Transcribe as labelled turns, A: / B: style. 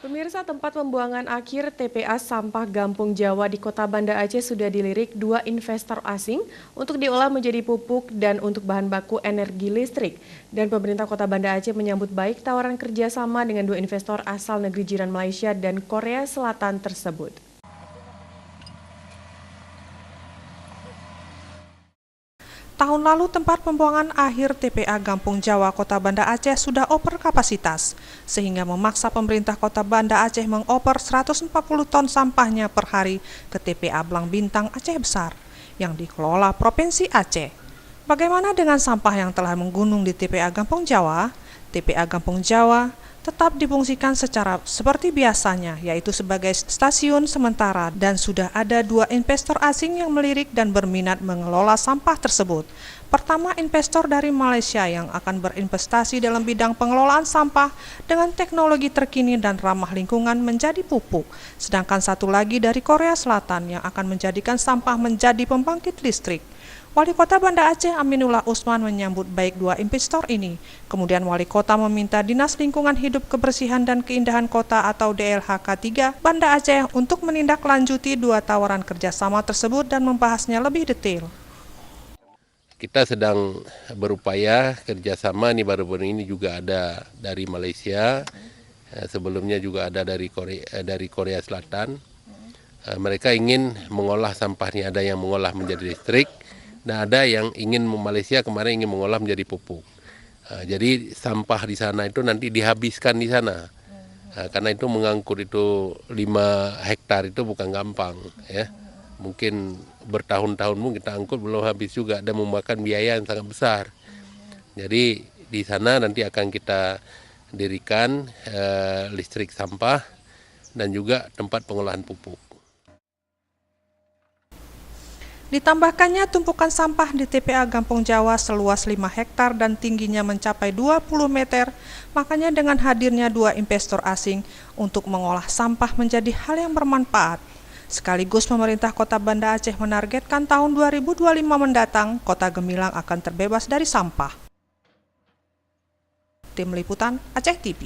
A: Pemirsa, tempat pembuangan akhir TPA sampah Gampung Jawa di Kota Banda Aceh sudah dilirik 2 investor asing untuk diolah menjadi pupuk dan untuk bahan baku energi listrik. Dan pemerintah Kota Banda Aceh menyambut baik tawaran kerjasama dengan 2 investor asal negeri jiran Malaysia dan Korea Selatan tersebut.
B: Tahun lalu tempat pembuangan akhir TPA Gampung Jawa Kota Banda Aceh sudah over kapasitas, sehingga memaksa pemerintah Kota Banda Aceh mengoper 140 ton sampahnya per hari ke TPA Blang Bintang Aceh Besar, yang dikelola Provinsi Aceh. Bagaimana dengan sampah yang telah menggunung di TPA Gampung Jawa? TPA Gampung Jawa tetap difungsikan seperti biasanya, yaitu sebagai stasiun sementara, dan sudah ada 2 investor asing yang melirik dan berminat mengelola sampah tersebut. Pertama, investor dari Malaysia yang akan berinvestasi dalam bidang pengelolaan sampah dengan teknologi terkini dan ramah lingkungan menjadi pupuk. Sedangkan satu lagi dari Korea Selatan yang akan menjadikan sampah menjadi pembangkit listrik. Wali Kota Banda Aceh Aminullah Usman menyambut baik 2 investor ini. Kemudian Wali Kota meminta Dinas Lingkungan Hidup Kebersihan dan Keindahan Kota atau DLHK 3 Banda Aceh untuk menindaklanjuti 2 tawaran kerjasama tersebut dan membahasnya lebih detail.
C: Kita sedang berupaya kerjasama, nih baru-baru ini juga ada dari Malaysia, sebelumnya juga ada dari Korea Selatan. Mereka ingin mengolah sampahnya, ada yang mengolah menjadi listrik, dan ada yang Malaysia kemarin ingin mengolah menjadi pupuk. Jadi sampah di sana itu nanti dihabiskan di sana. Karena itu mengangkut itu 5 hektar itu bukan gampang, ya. Mungkin bertahun-tahun pun kita angkut belum habis juga dan memakan biaya yang sangat besar. Jadi di sana nanti akan kita dirikan listrik sampah dan juga tempat pengolahan pupuk.
B: Ditambahkannya tumpukan sampah di TPA Gampung Jawa seluas 5 hektar dan tingginya mencapai 20 meter, makanya dengan hadirnya 2 investor asing untuk mengolah sampah menjadi hal yang bermanfaat. Sekaligus pemerintah Kota Banda Aceh menargetkan tahun 2025 mendatang, Kota Gemilang akan terbebas dari sampah. Tim Liputan Aceh TV.